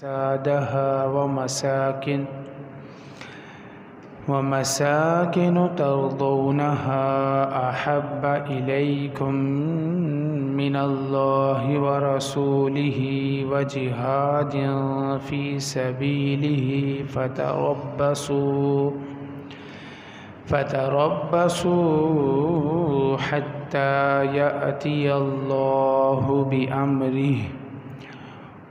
سادها ومساكن ترضونها أحب إليكم من الله ورسوله وجهاد في سبيله فتربصوا حتى يأتي الله بأمره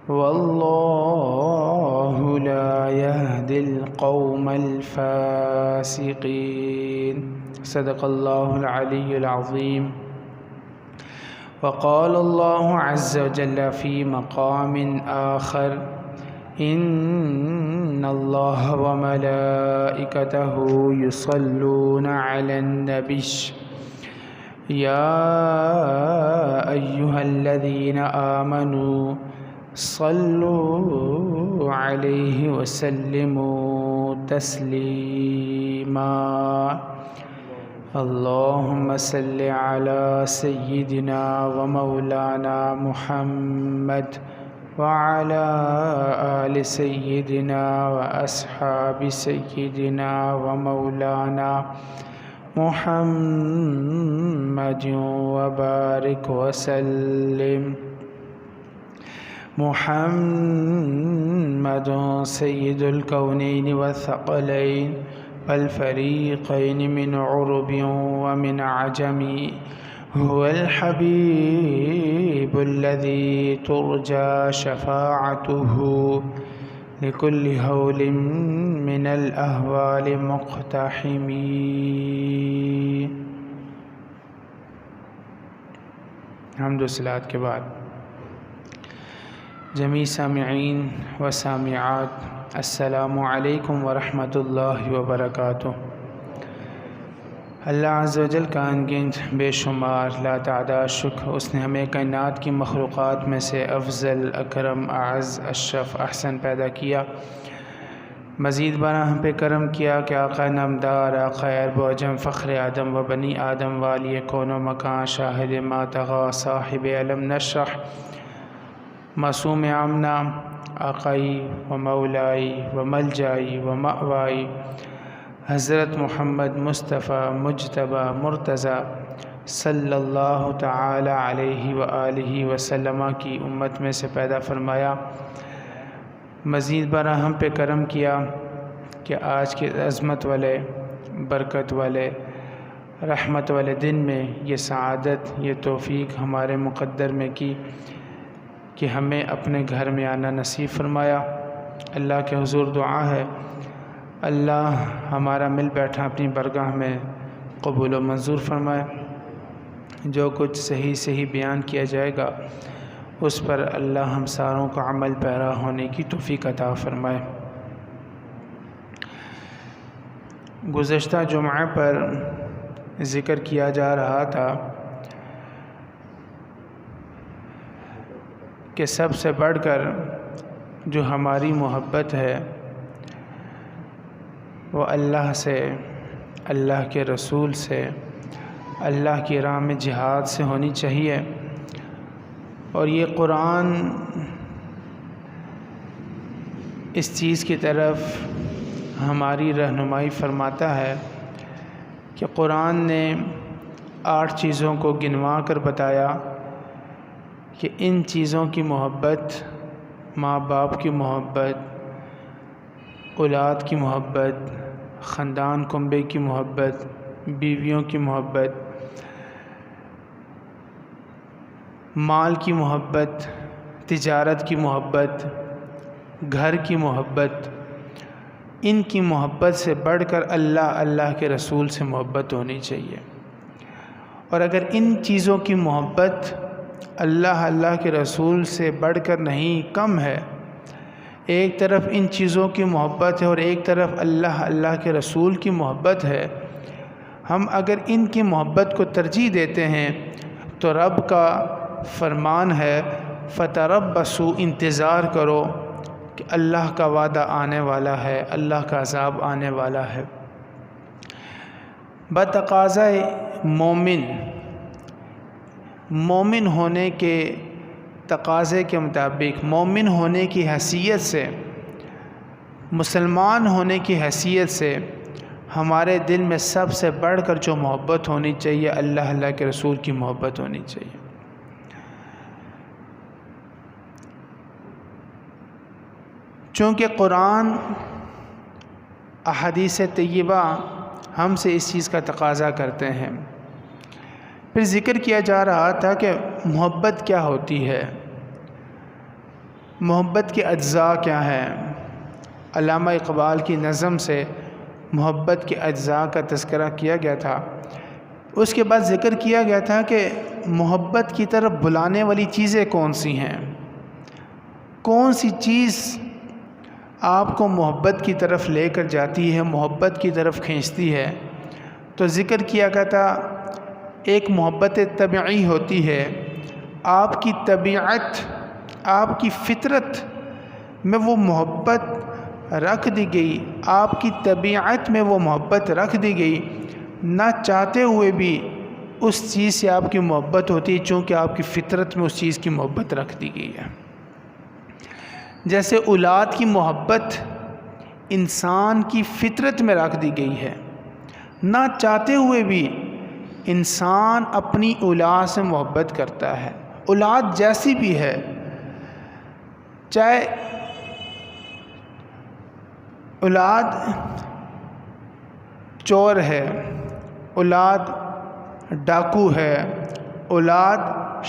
والله لا يهدي القوم الفاسقين. صدق الله العلي العظيم. وقال الله عز وجل في مقام آخر: إن الله وملائكته يصلون على النبي يا أيها الذين آمنوا صلوا عليه وسلموا تسليما. اللهم صل على سيدنا ومولانا محمد وعلى آل سيدنا وأصحاب سيدنا ومولانا محمد وبارك وسلم. محمد سيد الكونين والثقلين والفريقين من عرب ومن عجم، هو الحبيب الذي ترجى شفاعته لكل هول من الأهوال مقتحم. حمد و صلات کے بعد جمیع سامعین و سامعات، السلام علیکم ورحمۃ اللہ وبرکاتہ. اللہ عز و جل کا انگنت بے شمار لا تعداد شکر، اس نے ہمیں کائنات کی مخلوقات میں سے افضل، اکرم، اعز، اشرف، احسن پیدا کیا. مزید بارہ ہم پہ کرم کیا کہ آقا نامدار، آقا عرب و عجم، فخر آدم و بنی آدم، والی کون و مکان، شاہد ما طغی، صاحب علم نشرح، معصوم آمنہ، آقائی و مولائی و ملجائی و مأوائی، حضرت محمد مصطفیٰ مجتبیٰ مرتضیٰ صلی اللہ تعالی علیہ وآلہ وسلم کی امت میں سے پیدا فرمایا. مزید برآں ہم پہ کرم کیا کہ آج کے عظمت والے، برکت والے، رحمت والے دن میں یہ سعادت، یہ توفیق ہمارے مقدر میں کی کہ ہمیں اپنے گھر میں آنا نصیب فرمایا. اللہ کے حضور دعا ہے اللہ ہمارا مل بیٹھا اپنی برگاہ میں قبول و منظور فرمائے. جو کچھ صحیح بیان کیا جائے گا اس پر اللہ ہم ساروں کو عمل پیرا ہونے کی توفیق عطا فرمائے. گزشتہ جمعہ پر ذکر کیا جا رہا تھا کہ سب سے بڑھ کر جو ہماری محبت ہے وہ اللہ سے، اللہ کے رسول سے، اللہ کی راہ میں جہاد سے ہونی چاہیے. اور یہ قرآن اس چیز کی طرف ہماری رہنمائی فرماتا ہے کہ قرآن نے 8 چیزوں کو گنوا کر بتایا کہ ان چیزوں کی محبت، ماں باپ کی محبت، اولاد کی محبت، خاندان کنبے کی محبت، بیویوں کی محبت، مال کی محبت، تجارت کی محبت، گھر کی محبت، ان کی محبت سے بڑھ کر اللہ کے رسول سے محبت ہونی چاہیے. اور اگر ان چیزوں کی محبت اللہ کے رسول سے بڑھ کر نہیں، کم ہے، ایک طرف ان چیزوں کی محبت ہے اور ایک طرف اللہ کے رسول کی محبت ہے، ہم اگر ان کی محبت کو ترجیح دیتے ہیں تو رب کا فرمان ہے فتربصوا، انتظار کرو کہ اللہ کا وعدہ آنے والا ہے، اللہ کا عذاب آنے والا ہے. بتقاضۂ مومن ہونے کے تقاضے کے مطابق مومن ہونے کی حیثیت سے، مسلمان ہونے کی حیثیت سے ہمارے دل میں سب سے بڑھ کر جو محبت ہونی چاہیے اللہ کے رسول کی محبت ہونی چاہیے۔ چونکہ قرآن، احادیث طیبہ ہم سے اس چیز کا تقاضا کرتے ہیں۔ پھر ذکر کیا جا رہا تھا کہ محبت کیا ہوتی ہے، محبت کے اجزاء کیا ہیں۔ علامہ اقبال کی نظم سے محبت کے اجزاء کا تذکرہ کیا گیا تھا۔ اس کے بعد ذکر کیا گیا تھا کہ محبت کی طرف بلانے والی چیزیں کون سی ہیں، کون سی چیز آپ کو محبت کی طرف لے کر جاتی ہے، محبت کی طرف کھینچتی ہے۔ تو ذکر کیا گیا تھا ایک محبت طبعی ہوتی ہے، آپ کی طبیعت، آپ کی فطرت میں وہ محبت رکھ دی گئی، آپ کی طبیعت میں وہ محبت رکھ دی گئی، نہ چاہتے ہوئے بھی اس چیز سے آپ کی محبت ہوتی ہے، چونکہ آپ کی فطرت میں اس چیز کی محبت رکھ دی گئی ہے۔ جیسے اولاد کی محبت انسان کی فطرت میں رکھ دی گئی ہے، نہ چاہتے ہوئے بھی انسان اپنی اولاد سے محبت کرتا ہے، اولاد جیسی بھی ہے، چاہے اولاد چور ہے، اولاد ڈاکو ہے، اولاد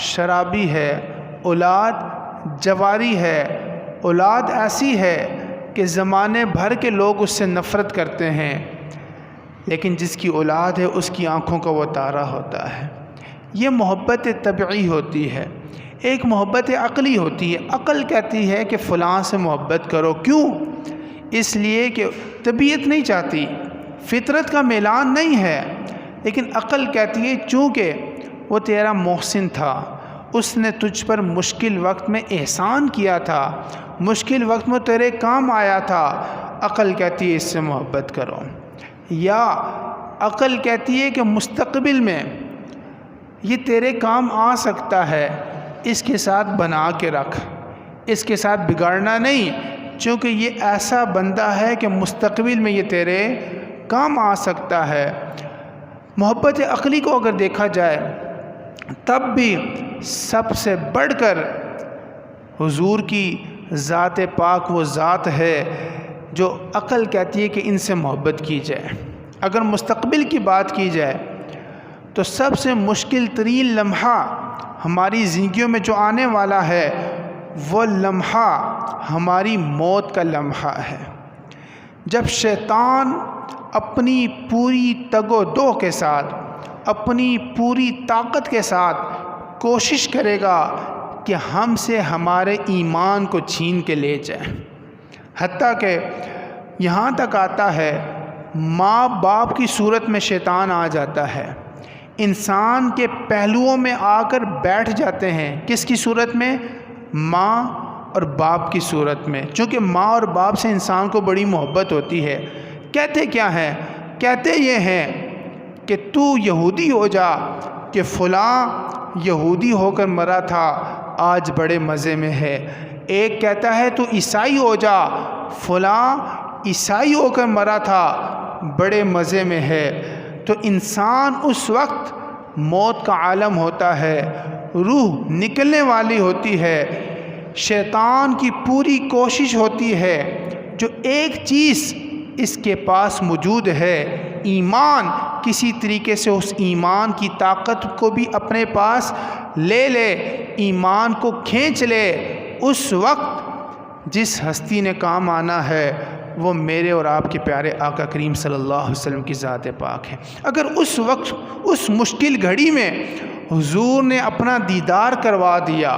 شرابی ہے، اولاد جواری ہے، اولاد ایسی ہے کہ زمانے بھر کے لوگ اس سے نفرت کرتے ہیں، لیکن جس کی اولاد ہے اس کی آنکھوں کا وہ تارا ہوتا ہے۔ یہ محبت طبعی ہوتی ہے۔ ایک محبت عقلی ہوتی ہے، عقل کہتی ہے کہ فلاں سے محبت کرو، کیوں؟ اس لیے کہ طبیعت نہیں چاہتی، فطرت کا میلان نہیں ہے، لیکن عقل کہتی ہے چونکہ وہ تیرا محسن تھا، اس نے تجھ پر مشکل وقت میں احسان کیا تھا، مشکل وقت میں تیرے کام آیا تھا، عقل کہتی ہے اس سے محبت کرو۔ یا عقل کہتی ہے کہ مستقبل میں یہ تیرے کام آ سکتا ہے، اس کے ساتھ بنا کے رکھ، اس کے ساتھ بگاڑنا نہیں، چونکہ یہ ایسا بندہ ہے کہ مستقبل میں یہ تیرے کام آ سکتا ہے۔ محبت عقلی کو اگر دیکھا جائے تب بھی سب سے بڑھ کر حضور کی ذات پاک وہ ذات ہے جو عقل کہتی ہے کہ ان سے محبت کی جائے۔ اگر مستقبل کی بات کی جائے تو سب سے مشکل ترین لمحہ ہماری زندگیوں میں جو آنے والا ہے وہ لمحہ ہماری موت کا لمحہ ہے، جب شیطان اپنی پوری تگ و دو کے ساتھ، اپنی پوری طاقت کے ساتھ کوشش کرے گا کہ ہم سے ہمارے ایمان کو چھین کے لے جائے، حتیٰ کہ یہاں تک آتا ہے ماں باپ کی صورت میں شیطان آ جاتا ہے، انسان کے پہلوؤں میں آ کر بیٹھ جاتے ہیں۔ کس کی صورت میں؟ ماں اور باپ کی صورت میں، چونکہ ماں اور باپ سے انسان کو بڑی محبت ہوتی ہے۔ کہتے کیا ہیں؟ کہتے یہ ہیں کہ تو یہودی ہو جا، کہ فلاں یہودی ہو کر مرا تھا آج بڑے مزے میں ہے۔ ایک کہتا ہے تو عیسائی ہو جا، فلاں عیسائی ہو کر مرا تھا بڑے مزے میں ہے۔ تو انسان اس وقت موت کا عالم ہوتا ہے، روح نکلنے والی ہوتی ہے، شیطان کی پوری کوشش ہوتی ہے، جو ایک چیز اس کے پاس موجود ہے ایمان، کسی طریقے سے اس ایمان کی طاقت کو بھی اپنے پاس لے لے، ایمان کو کھینچ لے۔ اس وقت جس ہستی نے کام آنا ہے وہ میرے اور آپ کے پیارے آقا کریم صلی اللہ علیہ وسلم کی ذات پاک ہے۔ اگر اس وقت اس مشکل گھڑی میں حضور نے اپنا دیدار کروا دیا،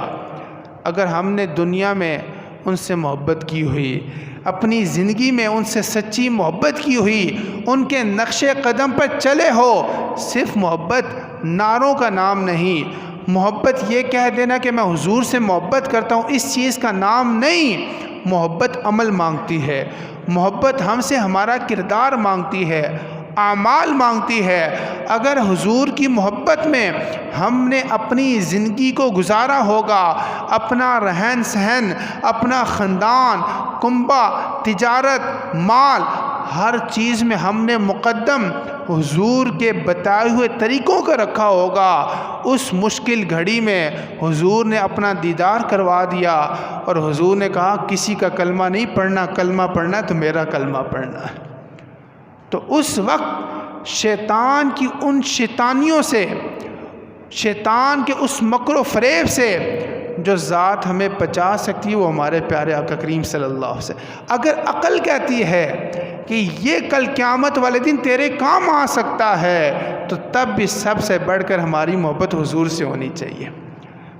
اگر ہم نے دنیا میں ان سے محبت کی ہوئی، اپنی زندگی میں ان سے سچی محبت کی ہوئی، ان کے نقش قدم پر چلے ہو، صرف محبت نعروں کا نام نہیں، محبت یہ کہہ دینا کہ میں حضور سے محبت کرتا ہوں اس چیز کا نام نہیں، محبت عمل مانگتی ہے، محبت ہم سے ہمارا کردار مانگتی ہے، اعمال مانگتی ہے۔ اگر حضور کی محبت میں ہم نے اپنی زندگی کو گزارا ہوگا، اپنا رہن سہن، اپنا خاندان، کنبہ، تجارت، مال، ہر چیز میں ہم نے مقدم حضور کے بتائے ہوئے طریقوں کا رکھا ہوگا، اس مشکل گھڑی میں حضور نے اپنا دیدار کروا دیا اور حضور نے کہا کسی کا کلمہ نہیں پڑھنا، کلمہ پڑھنا تو میرا کلمہ پڑھنا ہے، تو اس وقت شیطان کی ان شیطانیوں سے، شیطان کے اس مکر و فریب سے جو ذات ہمیں بچا سکتی ہے وہ ہمارے پیارے آقا کریم صلی اللہ علیہ وسلم۔ اگر عقل کہتی ہے کہ یہ کل قیامت والے دن تیرے کام آ سکتا ہے، تو تب بھی سب سے بڑھ کر ہماری محبت حضور سے ہونی چاہیے۔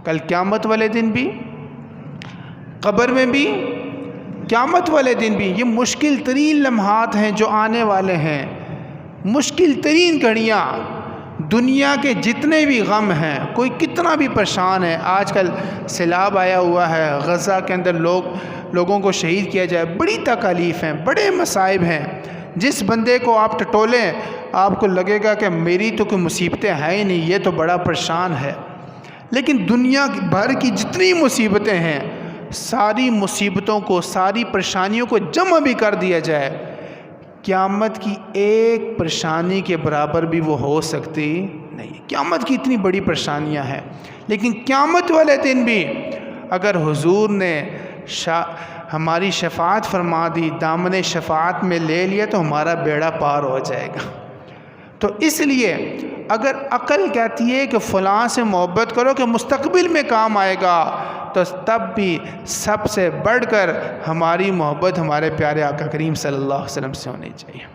کل قیامت والے دن بھی، قبر میں بھی، قیامت والے دن بھی، یہ مشکل ترین لمحات ہیں جو آنے والے ہیں، مشکل ترین گھڑیاں۔ دنیا کے جتنے بھی غم ہیں، کوئی کتنا بھی پریشان ہے، آج کل سیلاب آیا ہوا ہے، غزہ کے اندر لوگوں کو شہید کیا جائے، بڑی تکالیف ہیں، بڑے مصائب ہیں۔ جس بندے کو آپ ٹٹولیں آپ کو لگے گا کہ میری تو کوئی مصیبتیں ہیں ہی نہیں، یہ تو بڑا پریشان ہے۔ لیکن دنیا بھر کی جتنی مصیبتیں ہیں، ساری مصیبتوں کو، ساری پریشانیوں کو جمع بھی کر دیا جائے، قیامت کی ایک پریشانی کے برابر بھی وہ ہو سکتی نہیں۔ قیامت کی اتنی بڑی پریشانیاں ہیں، لیکن قیامت والے دن بھی اگر حضور نے ہماری شفاعت فرما دی، دامن شفاعت میں لے لیا، تو ہمارا بیڑا پار ہو جائے گا۔ تو اس لیے اگر عقل کہتی ہے کہ فلاں سے محبت کرو کہ مستقبل میں کام آئے گا، تو تب بھی سب سے بڑھ کر ہماری محبت ہمارے پیارے آقا کریم صلی اللہ علیہ وسلم سے ہونی چاہیے۔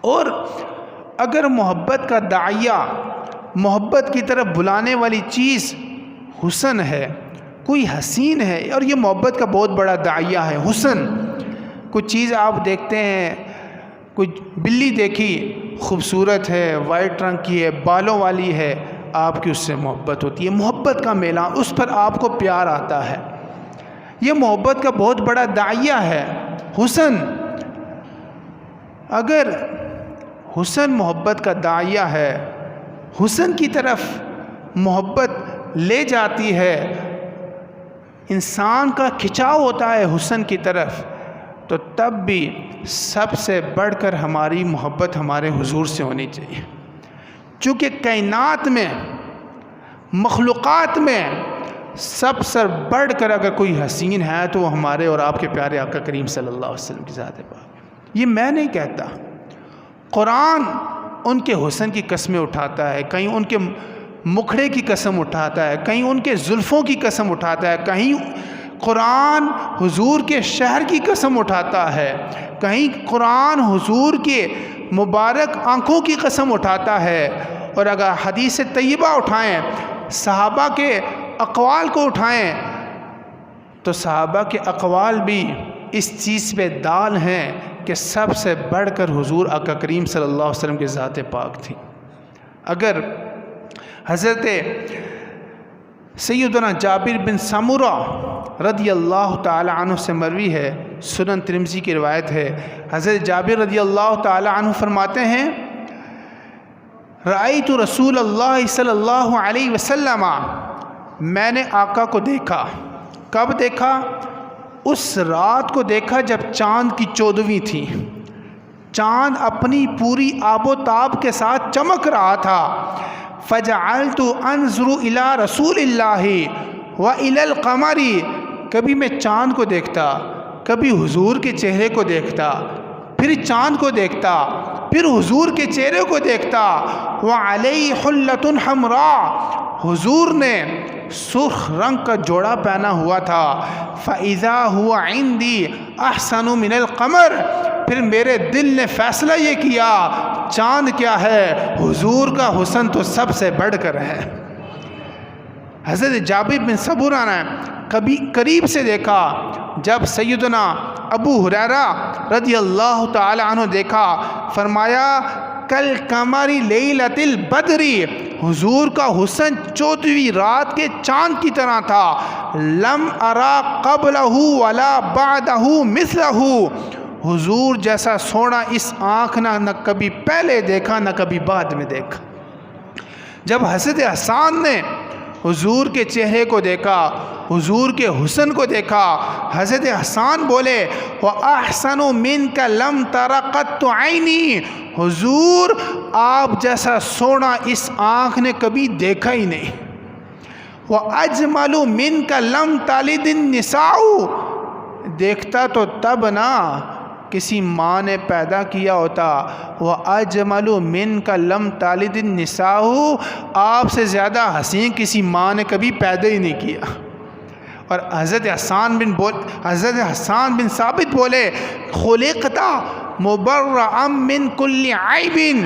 اور اگر محبت کا داعیہ، محبت کی طرف بلانے والی چیز حسن ہے، کوئی حسین ہے، اور یہ محبت کا بہت بڑا داعیہ ہے حسن۔ کچھ چیز آپ دیکھتے ہیں، کچھ بلی دیکھی خوبصورت ہے، وائٹ رنگ کی ہے، بالوں والی ہے، آپ کی اس سے محبت ہوتی ہے، محبت کا میلان، اس پر آپ کو پیار آتا ہے۔ یہ محبت کا بہت بڑا داعیہ ہے حسن۔ اگر حسن محبت کا داعیہ ہے، حسن کی طرف محبت لے جاتی ہے، انسان کا کھنچاؤ ہوتا ہے حسن کی طرف، تو تب بھی سب سے بڑھ کر ہماری محبت ہمارے حضور سے ہونی چاہیے۔ چونکہ کائنات میں، مخلوقات میں سب سے بڑھ کر اگر کوئی حسین ہے تو وہ ہمارے اور آپ کے پیارے آقا کریم صلی اللہ علیہ وسلم کی ذات پاک۔ یہ میں نہیں کہتا، قرآن ان کے حسن کی قسمیں اٹھاتا ہے، کہیں ان کے مکھڑے کی قسم اٹھاتا ہے، کہیں ان کے زلفوں کی قسم اٹھاتا ہے، کہیں قرآن حضور کے شہر کی قسم اٹھاتا ہے، کہیں قرآن حضور کے مبارک آنکھوں کی قسم اٹھاتا ہے۔ اور اگر حدیث طیبہ اٹھائیں، صحابہ کے اقوال کو اٹھائیں، تو صحابہ کے اقوال بھی اس چیز پہ دال ہیں کہ سب سے بڑھ کر حضور آقا کریم صلی اللہ علیہ وسلم کی ذات پاک تھی۔ اگر حضرت سیدنا جابر بن سمرہ رضی اللہ تعالی عنہ سے مروی ہے، سنن ترمذی کی روایت ہے، حضرت جابر رضی اللہ تعالی عنہ فرماتے ہیں، رأیت رسول اللہ صلی اللہ علیہ وسلم، میں نے آقا کو دیکھا۔ کب دیکھا؟ اس رات کو دیکھا جب چاند کی 14ویں تھی، چاند اپنی پوری آب و تاب کے ساتھ چمک رہا تھا۔ فجعلت انظر الى رسول اللہ والى القمر، کبھی میں چاند کو دیکھتا، کبھی حضور کے چہرے کو دیکھتا، پھر چاند کو دیکھتا، پھر حضور کے چہرے کو دیکھتا۔ وعلیہ حلۃ حمراء، حضور نے سرخ رنگ کا جوڑا پہنا ہوا تھا۔ فاذا هو عندي احسن من القمر، پھر میرے دل نے فیصلہ یہ کیا چاند کیا ہے، حضور کا حسن تو سب سے بڑھ کر ہے۔ حضرت جابر بن سمرہ نے کبھی قریب سے دیکھا جب سیدنا ابو ہریرہ رضی اللہ تعالی عنہ دیکھا، فرمایا کل قمری لیلۃ البدر، حضور کا حسن 14ویں رات کے چاند کی طرح تھا۔ لم ارا قبلہ ولا بعدہ مثلہ، حضور جیسا سونا اس آنکھ نہ کبھی پہلے دیکھا نہ کبھی بعد میں دیکھا۔ جب حضرت حسان نے حضور کے چہرے کو دیکھا، حضور کے حسن کو دیکھا، حضرت حسان بولے وَأَحْسَنُ مِنْكَ لَمْ تَرَ قَطُّ عَيْنِي، حضور آپ جیسا سونا اس آنکھ نے کبھی دیکھا ہی نہیں۔ وَأَجْمَلُ مِنْكَ لَمْ تَلِدِ النِّسَاءُ، دیکھتا تو تب نہ کسی ماں نے پیدا کیا ہوتا۔ وَأَجْمَلُ مِنْكَ لَمْ تَلِدِ النِّسَاءُ، آپ سے زیادہ حسین کسی ماں نے کبھی پیدا ہی نہیں کیا۔ اور حضرت حسان بن ثابت بولے خُلِقْتَ مُبَرَّأً مِّن كُلِّ عَيْبٍ،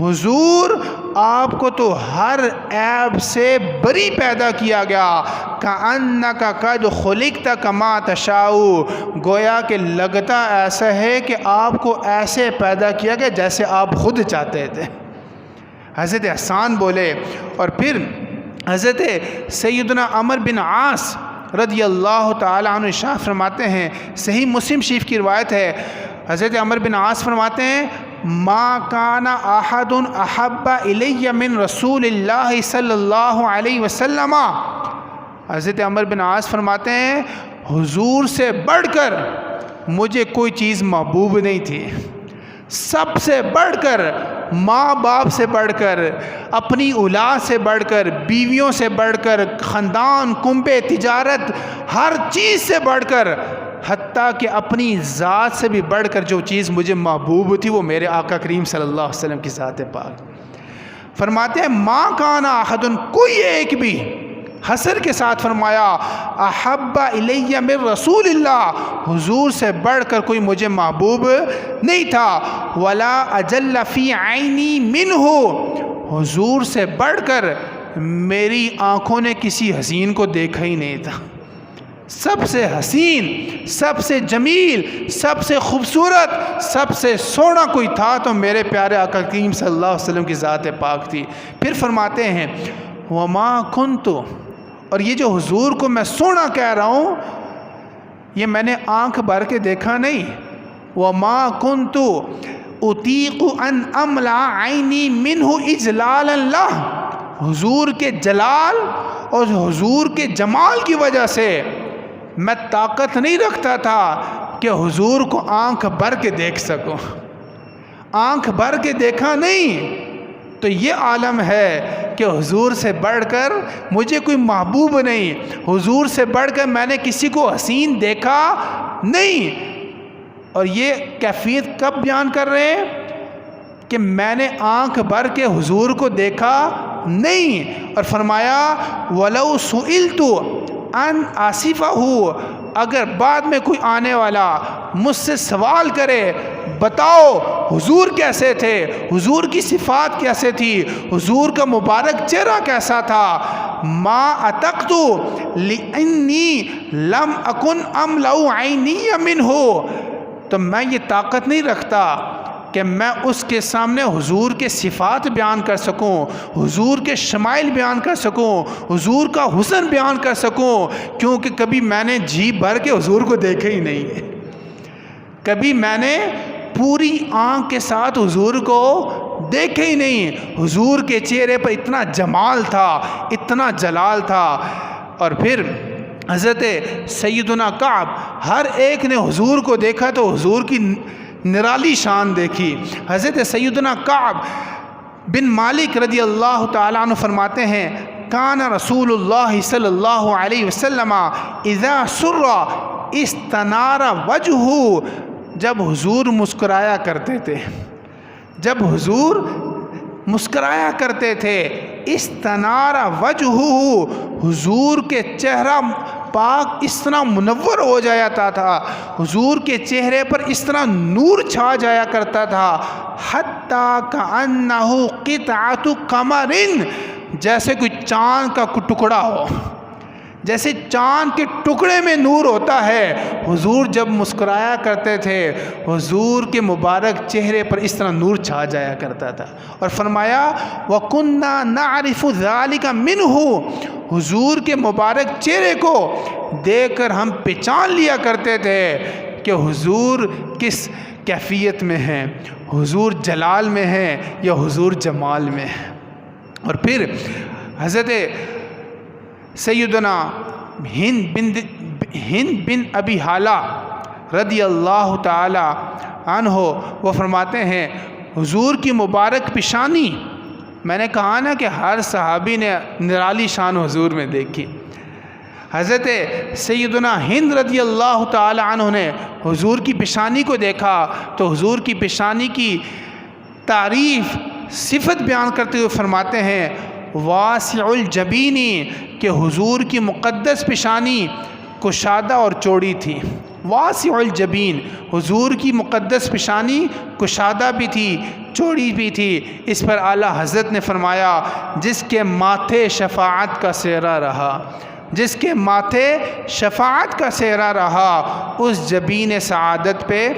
حضور آپ کو تو ہر عیب سے بری پیدا کیا گیا۔ كَأَنَّكَ قَدْ خُلِقْتَ كَمَا تَشَاءُ، گویا کہ لگتا ایسا ہے کہ آپ کو ایسے پیدا کیا گیا جیسے آپ خود چاہتے تھے۔ حضرت حسان بولے۔ اور پھر حضرت سیدنا عمر بن عاص رضی اللہ تعالیٰ عنہ ارشاد فرماتے ہیں، صحیح مسلم شریف کی روایت ہے، حضرت عمر بن عاص فرماتے ہیں ما کان احد احب الی من رسول اللہ صلی اللہ علیہ وسلم، حضرت عمر بن عاص فرماتے ہیں حضور سے بڑھ کر مجھے کوئی چیز محبوب نہیں تھی، سب سے بڑھ کر، ماں باپ سے بڑھ کر، اپنی اولاد سے بڑھ کر، بیویوں سے بڑھ کر، خاندان کنبے تجارت ہر چیز سے بڑھ کر، حتیٰ کہ اپنی ذات سے بھی بڑھ کر جو چیز مجھے محبوب تھی وہ میرے آقا کریم صلی اللہ علیہ وسلم کی ذات پاک۔ فرماتے ہیں ما کان احد، کوئی ایک بھی، حسر کے ساتھ فرمایا احب الی من رسول اللہ، حضور سے بڑھ کر کوئی مجھے محبوب نہیں تھا، ولا اجل فی عینی منہ، حضور سے بڑھ کر میری آنکھوں نے کسی حسین کو دیکھا ہی نہیں تھا۔ سب سے حسین، سب سے جمیل، سب سے خوبصورت، سب سے سونا کوئی تھا تو میرے پیارے آقا کریم صلی اللہ علیہ وسلم کی ذات پاک تھی۔ پھر فرماتے ہیں وما کنت، اور یہ جو حضور کو میں سونا کہہ رہا ہوں یہ میں نے آنکھ بھر کے دیکھا نہیں، وما کنت اطیق ان املا عینی منہ اجلال اللہ، حضور کے جلال اور حضور کے جمال کی وجہ سے میں طاقت نہیں رکھتا تھا کہ حضور کو آنکھ بھر کے دیکھ سکوں، آنکھ بھر کے دیکھا نہیں۔ تو یہ عالم ہے کہ حضور سے بڑھ کر مجھے کوئی محبوب نہیں، حضور سے بڑھ کر میں نے کسی کو حسین دیکھا نہیں۔ اور یہ کیفیت کب بیان کر رہے ہیں کہ میں نے آنکھ بھر کے حضور کو دیکھا نہیں۔ اور فرمایا وَلَوْ سُئِلْتُ ان آصفہ، اگر بعد میں کوئی آنے والا مجھ سے سوال کرے بتاؤ حضور کیسے تھے، حضور کی صفات کیسے تھی، حضور کا مبارک چہرہ کیسا تھا، ما اتقت لانی لم اکن املأ عینی منہ، تو میں یہ طاقت نہیں رکھتا کہ میں اس کے سامنے حضور کے صفات بیان کر سکوں، حضور کے شمائل بیان کر سکوں، حضور کا حسن بیان کر سکوں، کیونکہ کبھی میں نے جی بھر کے حضور کو دیکھا ہی نہیں ہے، کبھی میں نے پوری آنکھ کے ساتھ حضور کو دیکھے ہی نہیں۔ حضور کے چہرے پر اتنا جمال تھا، اتنا جلال تھا۔ اور پھر حضرت سیدنا کعب، ہر ایک نے حضور کو دیکھا تو حضور کی نرالی شان دیکھی۔ حضرت سیدنا کعب بن مالک رضی اللہ تعالیٰ عنہ فرماتے ہیں کان رسول اللہ صلی اللہ علیہ وسلم اذا سر استنار وجہہ، جب حضور مسکرایا کرتے تھے، جب حضور مسکرایا کرتے تھے، استنار وجہہ، حضور کے چہرہ پاک اس طرح منور ہو جاتا تھا، حضور کے چہرے پر اس طرح نور چھا جایا کرتا تھا، حتیٰ کأنہ قطعۃ قمر، جیسے کوئی چاند کا ٹکڑا ہو، جیسے چاند کے ٹکڑے میں نور ہوتا ہے۔ حضور جب مسکرایا کرتے تھے حضور کے مبارک چہرے پر اس طرح نور چھا جایا کرتا تھا۔ اور فرمایا وَكُنَّا نَعْرِفُ ذَلِكَ مِنْهُ، حضور کے مبارک چہرے کو دیکھ کر ہم پہچان لیا کرتے تھے کہ حضور کس کیفیت میں ہیں، حضور جلال میں ہیں یا حضور جمال میں ہیں۔ اور پھر حضرت سیدنا ہند بن ابی حالہ رضی اللہ تعالی عنہ وہ فرماتے ہیں حضور کی مبارک پیشانی، میں نے کہا نا کہ ہر صحابی نے نرالی شان حضور میں دیکھی۔ حضرت سیدنا ہند رضی اللہ تعالی عنہ نے حضور کی پیشانی کو دیکھا تو حضور کی پیشانی کی تعریف صفت بیان کرتے ہوئے فرماتے ہیں واسع الجبینی، کہ حضور کی مقدس پیشانی کشادہ اور چوڑی تھی۔ واسع الجبین، حضور کی مقدس پیشانی کشادہ بھی تھی، چوڑی بھی تھی۔ اس پر اعلیٰ حضرت نے فرمایا جس کے ماتھے شفاعت کا سہرا رہا، جس کے ماتھے شفاعت کا سہرا رہا، اس جبین سعادت پہ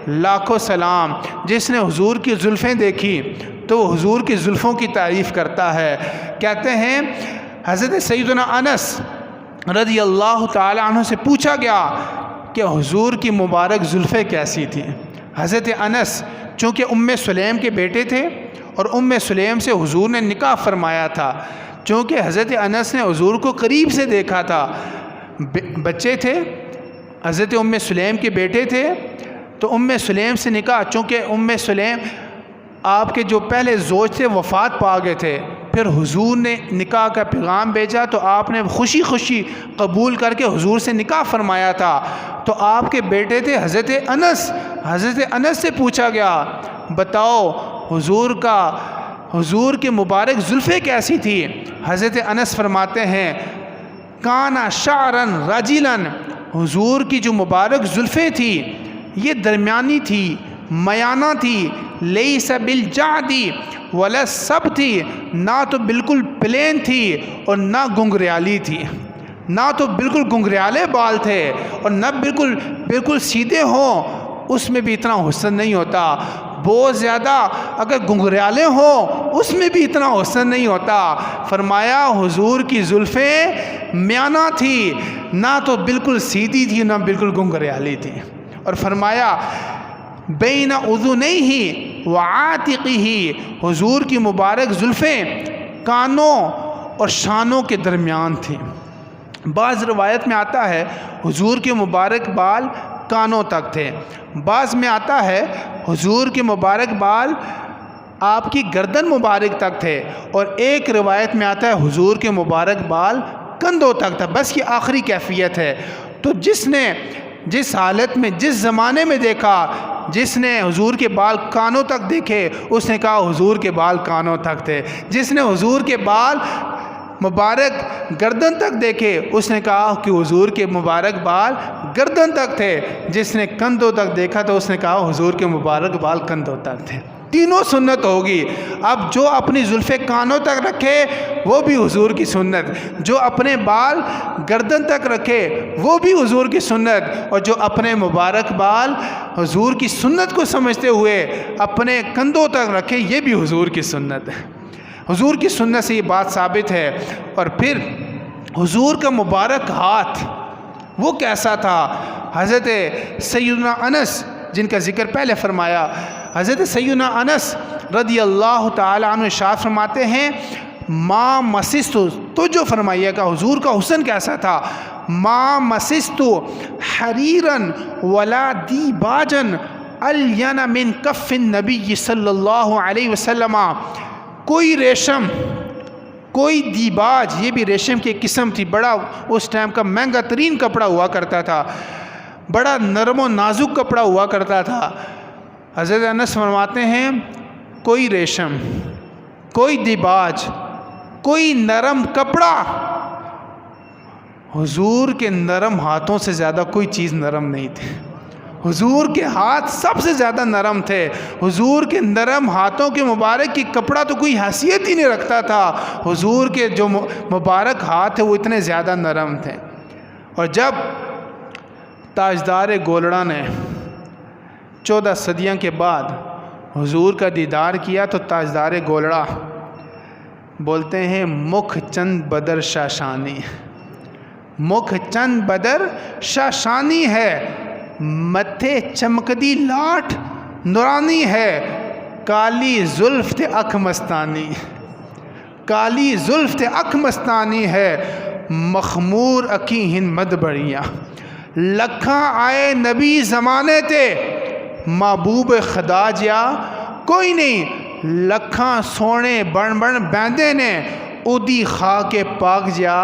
لاکھوں سلام۔ جس نے حضور کی زلفیں دیکھی تو وہ حضور کی زلفوں کی تعریف کرتا ہے۔ کہتے ہیں حضرت سیدنا انس رضی اللہ تعالی عنہ سے پوچھا گیا کہ حضور کی مبارک زلفیں کیسی تھیں۔ حضرت انس چونکہ سلیم کے بیٹے تھے اور سلیم سے حضور نے نکاح فرمایا تھا، چونکہ حضرت انس نے حضور کو قریب سے دیکھا تھا، بچے تھے، حضرت سلیم کے بیٹے تھے، تو سلیم سے نکاح، چونکہ سلیم آپ کے جو پہلے زوج تھے وفات پا گئے تھے، پھر حضور نے نکاح کا پیغام بھیجا تو آپ نے خوشی خوشی قبول کر کے حضور سے نکاح فرمایا تھا۔ تو آپ کے بیٹے تھے حضرت انس سے پوچھا گیا بتاؤ حضور کے مبارک زلفیں کیسی تھی؟ حضرت انس فرماتے ہیں کانا شعرن رجلن، حضور کی جو مبارک زلفیں تھی یہ درمیانی تھی، میانہ تھی، لیس بالجعدی ولا سب تھی، نہ تو بالکل پلین تھی اور نہ گنگریالی تھی، نہ تو بالکل گنگریالے بال تھے اور نہ بالکل سیدھے ہوں، اس میں بھی اتنا حسن نہیں ہوتا۔ بہت زیادہ اگر گنگریالے ہوں اس میں بھی اتنا حسن نہیں ہوتا۔ فرمایا حضور کی زلفیں میانہ تھی، نہ تو بالکل سیدھی تھی نہ بالکل گنگریالی تھی، اور فرمایا بین اذنیہ وعاتقہ، حضور کی مبارک زلفیں کانوں اور شانوں کے درمیان تھیں۔ بعض روایت میں آتا ہے حضور کے مبارک بال کانوں تک تھے، بعض میں آتا ہے حضور کے مبارک بال آپ کی گردن مبارک تک تھے، اور ایک روایت میں آتا ہے حضور کے مبارک بال کندھوں تک تھا۔ بس یہ آخری کیفیت ہے۔ تو جس نے جس حالت میں جس زمانے میں دیکھا، جس نے حضور کے بال کانوں تک دیکھے اس نے کہا حضور کے بال کانوں تک تھے، جس نے حضور کے بال مبارک گردن تک دیکھے اس نے کہا کہ حضور کے مبارک بال گردن تک تھے، جس نے کندھوں تک دیکھا تو اس نے کہا حضور کے مبارک بال کندھوں تک تھے۔ تینوں سنت ہوگی۔ اب جو اپنی زلفیں کانوں تک رکھے وہ بھی حضور کی سنت، جو اپنے بال گردن تک رکھے وہ بھی حضور کی سنت، اور جو اپنے مبارک بال حضور کی سنت کو سمجھتے ہوئے اپنے کندھوں تک رکھے یہ بھی حضور کی سنت ہے۔ حضور کی سنت سے یہ بات ثابت ہے۔ اور پھر حضور کا مبارک ہاتھ وہ کیسا تھا؟ حضرت سیدنا انس جن کا ذکر پہلے فرمایا، حضرت سیدنا انس رضی اللہ تعالی عنہ ارشاد فرماتے ہیں ما مسست، تو جو فرمائیے گا حضور کا حسن کیسا تھا، ما مسست حریرن ولا دیباجن الین من کف النبی صلی اللہ علیہ وسلم، کوئی ریشم کوئی دیباج، یہ بھی ریشم کی ایک قسم تھی، بڑا اس ٹائم کا مہنگا ترین کپڑا ہوا کرتا تھا، بڑا نرم و نازک کپڑا ہوا کرتا تھا۔ حضرت انس فرماتے ہیں کوئی ریشم کوئی دیباج کوئی نرم کپڑا، حضور کے نرم ہاتھوں سے زیادہ کوئی چیز نرم نہیں تھی۔ حضور کے ہاتھ سب سے زیادہ نرم تھے۔ حضور کے نرم ہاتھوں کے مبارک کی کپڑا تو کوئی حیثیت ہی نہیں رکھتا تھا، حضور کے جو مبارک ہاتھ تھے وہ اتنے زیادہ نرم تھے۔ اور جب تاجدار گولڑا نے 14 صدیوں کے بعد حضور کا دیدار کیا تو تاجدار گولڑا بولتے ہیں مکھ چند بدر شاشانی، مکھ چند بدر شاشانی ہے، متھے چمکدی لاٹ نورانی ہے، کالی زلف تے اکھ مستانی، کالی زلف تے اکھ مستانی ہے، مخمور اکی ہن مد بڑیاں، لکھاں آئے نبی زمانے تے محبوب خدا جیا کوئی نہیں، لکھاں سونے بن بن بیندے نے اودی خاک پاک جیا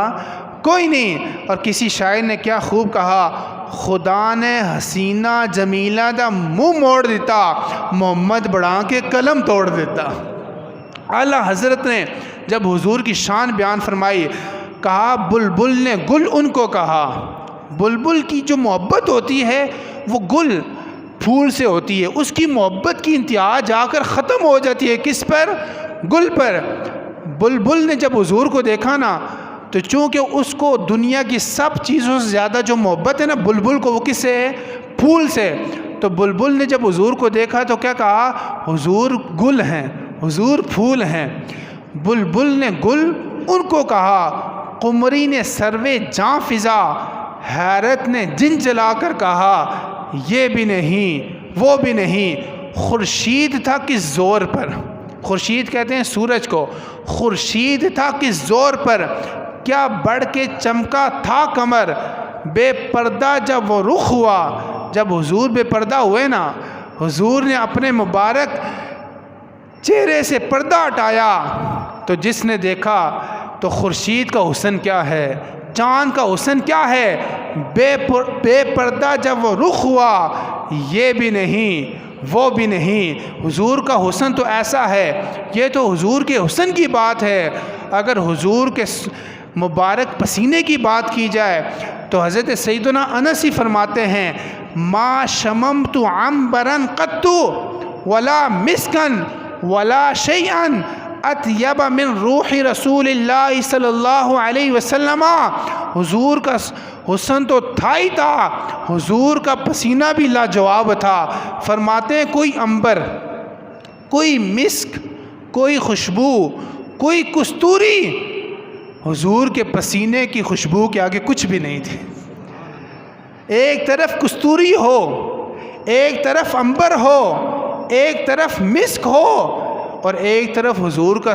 کوئی نہیں۔ اور کسی شاعر نے کیا خوب کہا، خدا نے حسینہ جمیلہ دا منہ موڑ دیتا، محمد بڑھا کے قلم توڑ دیتا۔ اعلیٰ حضرت نے جب حضور کی شان بیان فرمائی، کہا بلبل نے گل ان کو کہا، بلبل کی جو محبت ہوتی ہے وہ گل پھول سے ہوتی ہے، اس کی محبت کی انتہا جا کر ختم ہو جاتی ہے کس پر؟ گل پر۔ بلبل نے جب حضور کو دیکھا نا تو چونکہ اس کو دنیا کی سب چیزوں سے زیادہ جو محبت ہے نا بلبل کو، وہ کس سے ہے؟ پھول سے۔ تو بلبل نے جب حضور کو دیکھا تو کیا کہا؟ حضور گل ہیں، حضور پھول ہیں۔ بلبل نے گل ان کو کہا، قمری نے سروے جاں فضا، حیرت نے جن جلا کر کہا یہ بھی نہیں وہ بھی نہیں، خورشید تھا کس زور پر، خورشید کہتے ہیں سورج کو، خورشید تھا کس زور پر، کیا بڑھ کے چمکا تھا قمر، بے پردہ جب وہ رخ ہوا۔ جب حضور بے پردہ ہوئے نا، حضور نے اپنے مبارک چہرے سے پردہ ہٹایا تو جس نے دیکھا تو خورشید کا حسن کیا ہے، چاند کا حسن کیا ہے، بے پردہ جب وہ رخ ہوا، یہ بھی نہیں وہ بھی نہیں۔ حضور کا حسن تو ایسا ہے، یہ تو حضور کے حسن کی بات ہے۔ اگر حضور کے مبارک پسینے کی بات کی جائے تو حضرت سیدنا انس ہی فرماتے ہیں، ما شممت عنبرا قط ولا مسکن ولا شیئا اطیب من روح رسول اللہ صلی اللہ علیہ وسلم۔ حضور کا حسن تو تھا ہی تھا، حضور کا پسینہ بھی لاجواب تھا۔ فرماتے ہیں کوئی عنبر، کوئی مسک، کوئی خوشبو، کوئی کستوری حضور کے پسینے کی خوشبو کے آگے کچھ بھی نہیں تھی۔ ایک طرف کستوری ہو، ایک طرف عنبر ہو، ایک طرف مسک ہو، اور ایک طرف حضور کا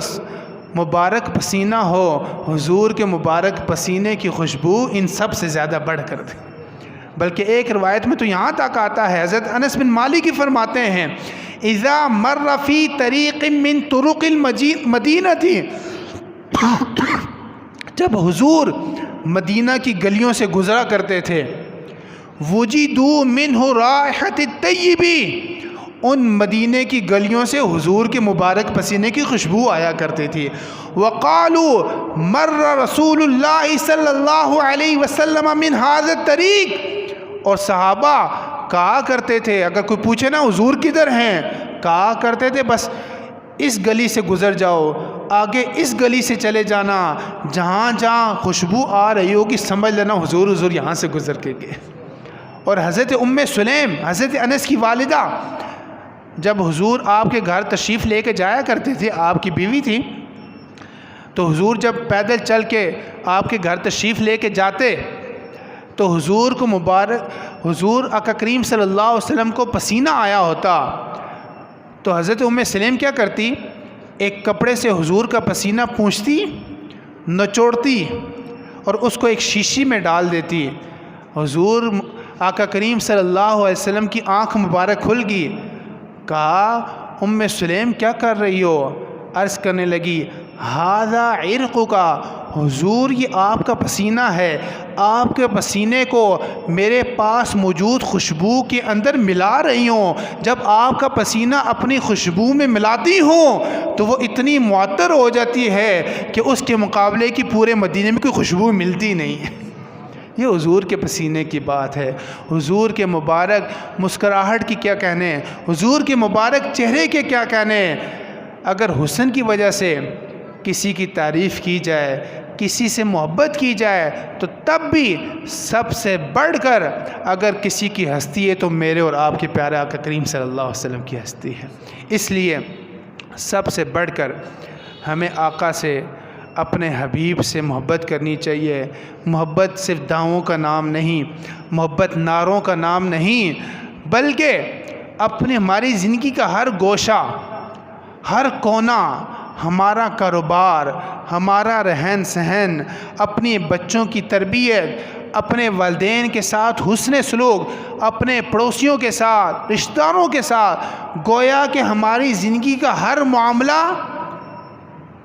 مبارک پسینہ ہو، حضور کے مبارک پسینے کی خوشبو ان سب سے زیادہ بڑھ کر تھی۔ بلکہ ایک روایت میں تو یہاں تک آتا ہے، حضرت انس بن مالک کی فرماتے ہیں، اذا مر فی طریق من طرق المدینہ تھی، جب حضور مدینہ کی گلیوں سے گزرا کرتے تھے، وجدوا منہ رائحۃ الطیب، ان مدینے کی گلیوں سے حضور کے مبارک پسینے کی خوشبو آیا کرتی تھی۔ وقالوا مر رسول اللہ صلی اللہ علیہ وسلم من هذا الطریق، اور صحابہ کہا کرتے تھے، اگر کوئی پوچھے نا حضور کدھر ہیں، کہا کرتے تھے بس اس گلی سے گزر جاؤ، آگے اس گلی سے چلے جانا، جہاں جہاں خوشبو آ رہی ہوگی سمجھ لینا حضور حضور یہاں سے گزر کے گئے۔ اور حضرت ام سلیم، حضرت انس کی والدہ، جب حضور آپ کے گھر تشریف لے کے جایا کرتے تھے، آپ کی بیوی تھی، تو حضور جب پیدل چل کے آپ کے گھر تشریف لے کے جاتے تو حضور کو حضور آقا کریم صلی اللہ علیہ وسلم کو پسینہ آیا ہوتا تو حضرت ام سلیم کیا کرتی، ایک کپڑے سے حضور کا پسینہ پونچھتی، نچوڑتی اور اس کو ایک شیشی میں ڈال دیتی۔ حضور آقا کریم صلی اللہ علیہ وسلم کی آنکھ مبارک کھل گئی، کہا ام سلیم کیا کر رہی ہو؟ عرض کرنے لگی، ھذا عرق کا، حضور یہ آپ کا پسینہ ہے، آپ کے پسینے کو میرے پاس موجود خوشبو کے اندر ملا رہی ہوں۔ جب آپ کا پسینہ اپنی خوشبو میں ملاتی ہوں تو وہ اتنی معطر ہو جاتی ہے کہ اس کے مقابلے کی پورے مدینے میں کوئی خوشبو ملتی نہیں۔ یہ حضور کے پسینے کی بات ہے، حضور کے مبارک مسکراہٹ کی کیا کہنے، حضور کے مبارک چہرے کے کیا کہنے۔ اگر حسن کی وجہ سے کسی کی تعریف کی جائے، کسی سے محبت کی جائے تو تب بھی سب سے بڑھ کر اگر کسی کی ہستی ہے تو میرے اور آپ کے پیارے آقا کریم صلی اللہ علیہ وسلم کی ہستی ہے۔ اس لیے سب سے بڑھ کر ہمیں آقا سے اپنے حبیب سے محبت کرنی چاہیے۔ محبت صرف دعووں کا نام نہیں، محبت نعروں کا نام نہیں، بلکہ ہماری زندگی کا ہر گوشہ، ہر کونا، ہمارا کاروبار، ہمارا رہن سہن، اپنی بچوں کی تربیت، اپنے والدین کے ساتھ حسن سلوک، اپنے پڑوسیوں کے ساتھ، رشتہ داروں کے ساتھ، گویا کہ ہماری زندگی کا ہر معاملہ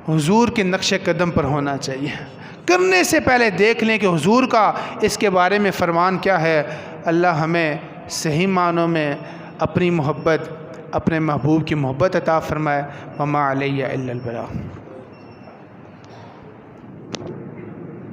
حضور کے نقش قدم پر ہونا چاہیے۔ کرنے سے پہلے دیکھ لیں کہ حضور کا اس کے بارے میں فرمان کیا ہے۔ اللہ ہمیں صحیح معنوں میں اپنی محبت، اپنے محبوب کی محبت عطا فرمائے۔ وما علیہ الا البلاغ۔